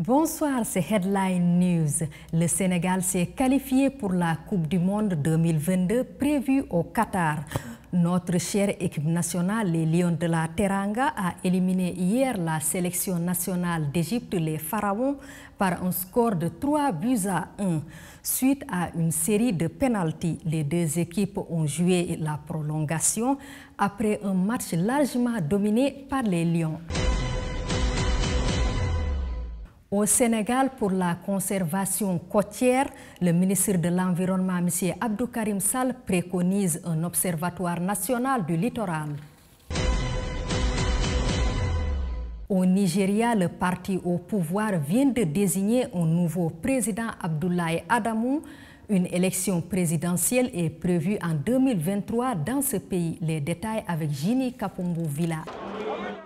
Bonsoir, c'est Headline News. Le Sénégal s'est qualifié pour la Coupe du Monde 2022 prévue au Qatar. Notre chère équipe nationale, les Lions de la Teranga, a éliminé hier la sélection nationale d'Égypte, les Pharaons, par un score de 3-1. Suite à une série de pénaltys, les deux équipes ont joué la prolongation après un match largement dominé par les Lions. Au Sénégal, pour la conservation côtière, le ministre de l'Environnement, M. Abdou Karim Sall, préconise un observatoire national du littoral. Au Nigeria, le parti au pouvoir vient de désigner un nouveau président, Abdoulaye Adamou. Une élection présidentielle est prévue en 2023 dans ce pays. Les détails avec Jini Kapumbu Villa.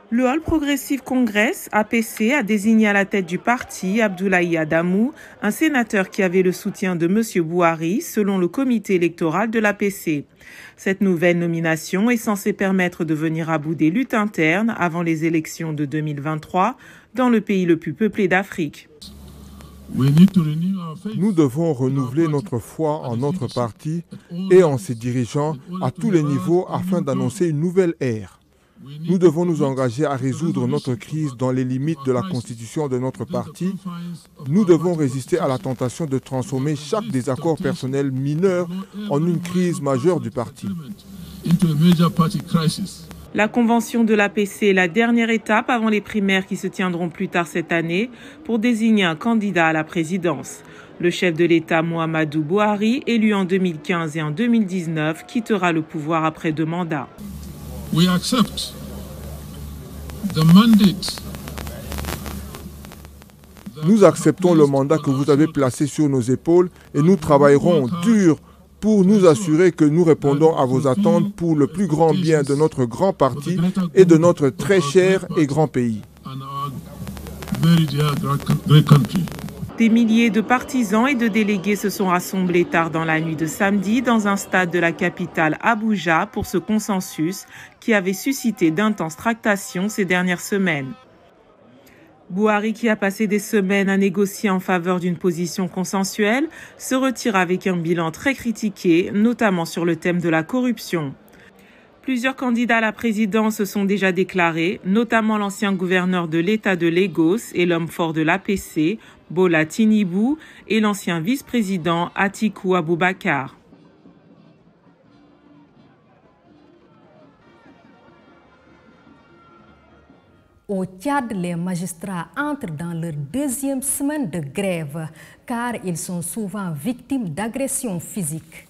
Le All Progressive Congress, APC, a désigné à la tête du parti Abdoulaye Adamou, un sénateur qui avait le soutien de M. Buhari, selon le comité électoral de l'APC. Cette nouvelle nomination est censée permettre de venir à bout des luttes internes avant les élections de 2023 dans le pays le plus peuplé d'Afrique. Nous devons renouveler notre foi en notre parti et en ses dirigeants à tous les niveaux afin d'annoncer une nouvelle ère. Nous devons nous engager à résoudre notre crise dans les limites de la constitution de notre parti. Nous devons résister à la tentation de transformer chaque désaccord personnel mineur en une crise majeure du parti. La convention de l'APC est la dernière étape avant les primaires qui se tiendront plus tard cette année pour désigner un candidat à la présidence. Le chef de l'État Muhammadu Buhari, élu en 2015 et en 2019, quittera le pouvoir après 2 mandats. Nous acceptons le mandat que vous avez placé sur nos épaules et nous travaillerons dur pour nous assurer que nous répondons à vos attentes pour le plus grand bien de notre grand parti et de notre très cher et grand pays. Des milliers de partisans et de délégués se sont rassemblés tard dans la nuit de samedi dans un stade de la capitale Abuja pour ce consensus qui avait suscité d'intenses tractations ces dernières semaines. Buhari, qui a passé des semaines à négocier en faveur d'une position consensuelle, se retire avec un bilan très critiqué, notamment sur le thème de la corruption. Plusieurs candidats à la présidence se sont déjà déclarés, notamment l'ancien gouverneur de l'État de Lagos et l'homme fort de l'APC, Bola Tinubu, et l'ancien vice-président Atiku Abubakar. Au Tchad, les magistrats entrent dans leur 2e semaine de grève, car ils sont souvent victimes d'agressions physiques.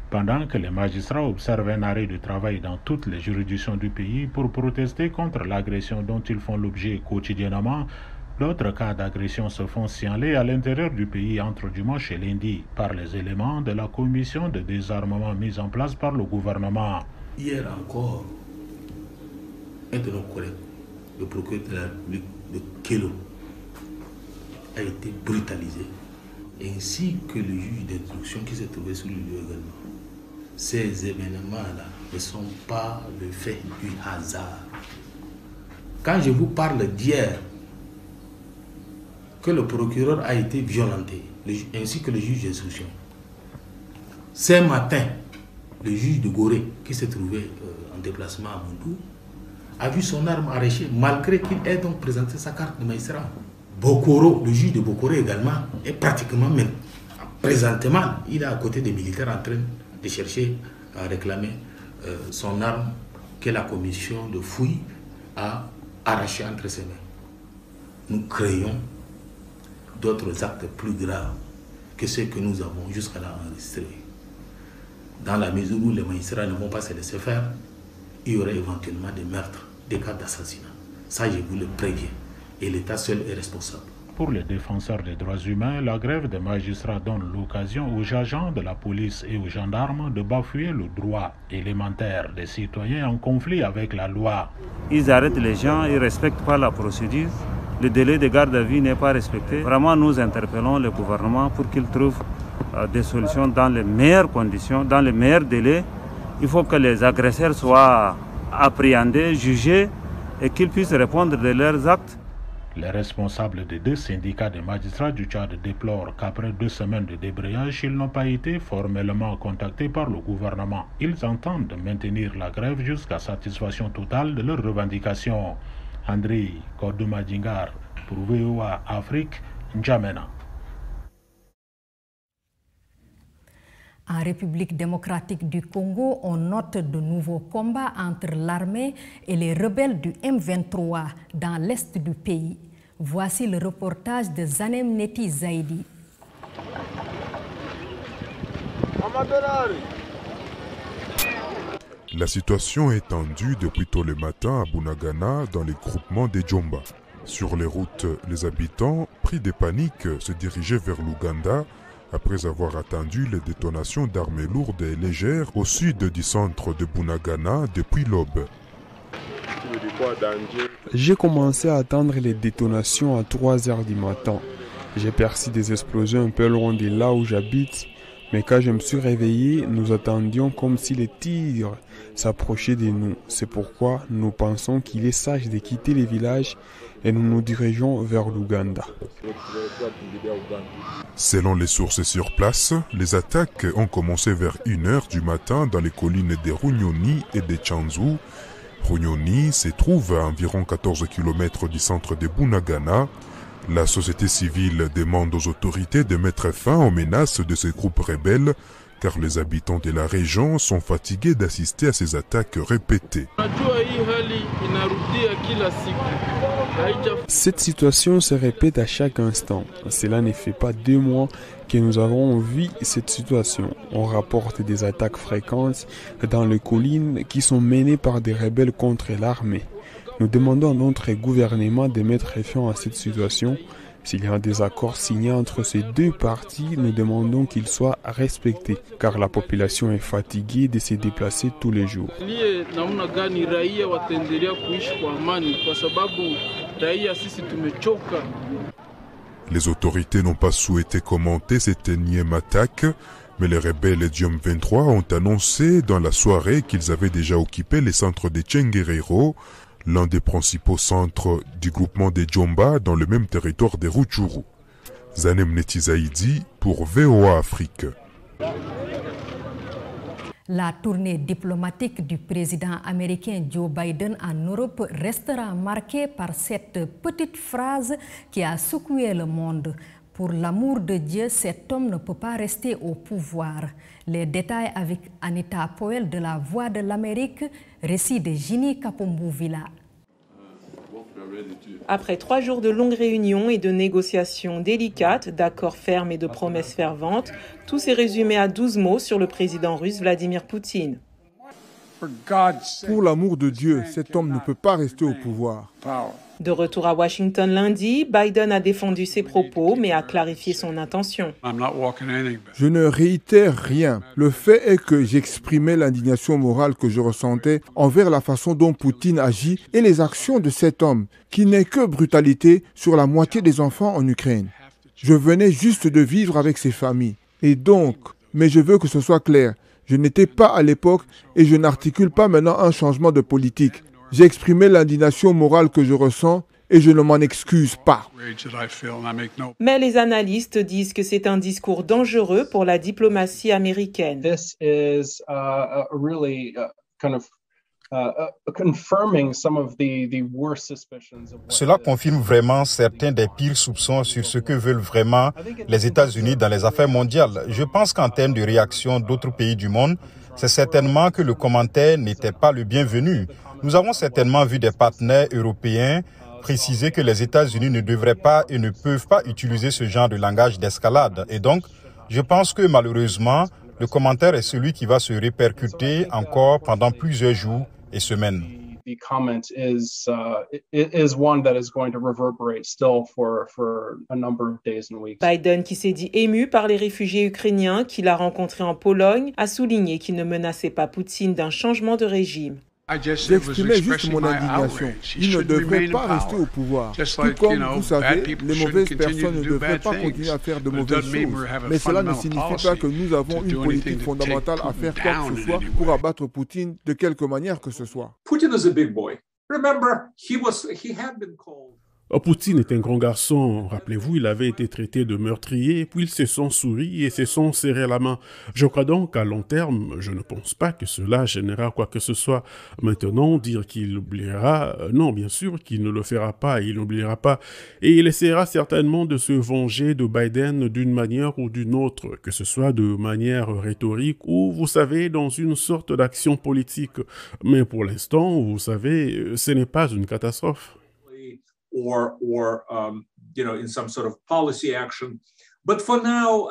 Pendant que les magistrats observent un arrêt de travail dans toutes les juridictions du pays pour protester contre l'agression dont ils font l'objet quotidiennement, d'autres cas d'agression se font signaler à l'intérieur du pays entre dimanche et lundi par les éléments de la commission de désarmement mise en place par le gouvernement. Hier encore, un de nos collègues, le procureur de la République de Kélo, a été brutalisé, ainsi que le juge d'instruction qui s'est trouvé sur le lieu également. Ces événements-là ne sont pas le fait du hasard. Quand je vous parle d'hier, que le procureur a été violenté, ainsi que le juge d'instruction, ce matin, le juge de Gorée, qui s'est trouvé en déplacement à Mondou, a vu son arme arrachée, malgré qu'il ait donc présenté sa carte de magistrat. Bokoro, le juge de Bokoro également, est pratiquement même, présentement, il est à côté des militaires en train de chercher à réclamer son arme que la commission de fouille a arrachée entre ses mains. Nous craignons d'autres actes plus graves que ceux que nous avons jusqu'à là enregistrés. Dans la mesure où les magistrats ne vont pas se laisser faire, il y aurait éventuellement des meurtres, des cas d'assassinat. Ça, je vous le préviens. Et l'État seul est responsable. Pour les défenseurs des droits humains, la grève des magistrats donne l'occasion aux agents de la police et aux gendarmes de bafouer le droit élémentaire des citoyens en conflit avec la loi. Ils arrêtent les gens, ils ne respectent pas la procédure. Le délai de garde à vue n'est pas respecté. Vraiment, nous interpellons le gouvernement pour qu'il trouve des solutions dans les meilleures conditions, dans les meilleurs délais. Il faut que les agresseurs soient appréhendés, jugés et qu'ils puissent répondre de leurs actes. Les responsables des 2 syndicats des magistrats du Tchad déplorent qu'après 2 semaines de débrayage, ils n'ont pas été formellement contactés par le gouvernement. Ils entendent maintenir la grève jusqu'à satisfaction totale de leurs revendications. André Kordouma-Djingar pour VOA Afrique, N'Djamena. En République démocratique du Congo, on note de nouveaux combats entre l'armée et les rebelles du M23 dans l'est du pays. Voici le reportage de Zanem Neti Zaidi. La situation est tendue depuis tôt le matin à Bunagana dans les groupements des Djomba. Sur les routes, les habitants, pris de panique, se dirigeaient vers l'Ouganda après avoir attendu les détonations d'armes lourdes et légères au sud du centre de Bunagana depuis l'aube. J'ai commencé à attendre les détonations à 3 h du matin. J'ai perçu des explosions un peu loin de là où j'habite, mais quand je me suis réveillé, nous attendions comme si les tirs s'approchaient de nous. C'est pourquoi nous pensons qu'il est sage de quitter les villages et nous nous dirigeons vers l'Ouganda. Selon les sources sur place, les attaques ont commencé vers 1 h du matin dans les collines de Runyoni et de Tchanzu. Runyoni se trouve à environ 14 km du centre de Bunagana. La société civile demande aux autorités de mettre fin aux menaces de ces groupes rebelles, car les habitants de la région sont fatigués d'assister à ces attaques répétées. Cette situation se répète à chaque instant. Cela ne fait pas 2 mois que nous avons vu cette situation. On rapporte des attaques fréquentes dans les collines qui sont menées par des rebelles contre l'armée. Nous demandons à notre gouvernement de mettre fin à cette situation. S'il y a des accords signés entre ces 2 parties, nous demandons qu'ils soient respectés, car la population est fatiguée de se déplacer tous les jours. Les autorités n'ont pas souhaité commenter cette énième attaque, mais les rebelles du M23 ont annoncé dans la soirée qu'ils avaient déjà occupé les centres de Tchenguerero, l'un des principaux centres du groupement des Djomba dans le même territoire des Rutshuru. Zanem Neti Zaidi pour VOA Afrique. La tournée diplomatique du président américain Joe Biden en Europe restera marquée par cette petite phrase qui a secoué le monde. Pour l'amour de Dieu, cet homme ne peut pas rester au pouvoir. Les détails avec Anita Powell de la Voix de l'Amérique, récit de Ginny Kapombouvila. Après 3 jours de longues réunions et de négociations délicates, d'accords fermes et de promesses ferventes, tout s'est résumé à 12 mots sur le président russe Vladimir Poutine. Pour l'amour de Dieu, cet homme ne peut pas rester au pouvoir. De retour à Washington lundi, Biden a défendu ses propos mais a clarifié son intention. Je ne réitère rien. Le fait est que j'exprimais l'indignation morale que je ressentais envers la façon dont Poutine agit et les actions de cet homme, qui n'est que brutalité sur la moitié des enfants en Ukraine. Je venais juste de vivre avec ces familles. Et donc, mais je veux que ce soit clair, je n'étais pas à l'époque et je n'articule pas maintenant un changement de politique. J'ai exprimé l'indignation morale que je ressens et je ne m'en excuse pas. Mais les analystes disent que c'est un discours dangereux pour la diplomatie américaine. Cela confirme vraiment certains des pires soupçons sur ce que veulent vraiment les États-Unis dans les affaires mondiales. Je pense qu'en termes de réaction d'autres pays du monde, c'est certainement que le commentaire n'était pas le bienvenu. Nous avons certainement vu des partenaires européens préciser que les États-Unis ne devraient pas et ne peuvent pas utiliser ce genre de langage d'escalade. Et donc, je pense que malheureusement, le commentaire est celui qui va se répercuter encore pendant plusieurs jours et semaines. Biden, qui s'est dit ému par les réfugiés ukrainiens qu'il a rencontrés en Pologne, a souligné qu'il ne menaçait pas Poutine d'un changement de régime. J'exprimais juste mon indignation. Il ne devrait pas rester au pouvoir. Tout comme, vous savez, les mauvaises personnes ne devraient pas continuer à faire de mauvaises choses. Mais cela ne signifie pas que nous avons une politique fondamentale à faire quoi que ce soit pour abattre Poutine de quelque manière que ce soit. Poutine est un grand garçon, rappelez-vous, il avait été traité de meurtrier, puis ils se sont souri et se sont serrés la main. Je crois donc qu'à long terme, je ne pense pas que cela générera quoi que ce soit. Maintenant, dire qu'il oubliera, non, bien sûr qu'il ne le fera pas, il n'oubliera pas. Et il essaiera certainement de se venger de Biden d'une manière ou d'une autre, que ce soit de manière rhétorique ou, vous savez, dans une sorte d'action politique. Mais pour l'instant, vous savez, ce n'est pas une catastrophe. In some sort of policy action. But for now,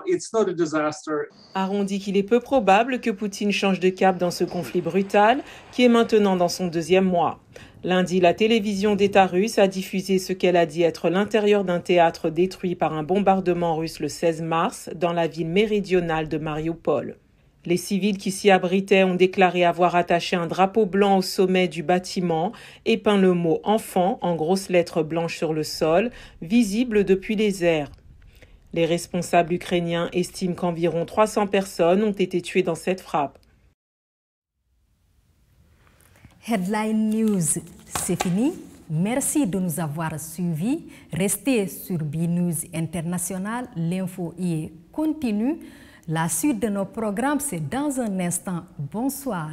it's not a disaster. Aron dit qu'il est peu probable que Poutine change de cap dans ce conflit brutal qui est maintenant dans son 2e mois. Lundi, la télévision d'État russe a diffusé ce qu'elle a dit être l'intérieur d'un théâtre détruit par un bombardement russe le 16 mars dans la ville méridionale de Mariupol. Les civils qui s'y abritaient ont déclaré avoir attaché un drapeau blanc au sommet du bâtiment et peint le mot « enfant » en grosses lettres blanches sur le sol, visible depuis les airs. Les responsables ukrainiens estiment qu'environ 300 personnes ont été tuées dans cette frappe. Headline News, c'est fini. Merci de nous avoir suivis. Restez sur BNews International. L'info y est continue. La suite de nos programmes, c'est dans un instant. Bonsoir.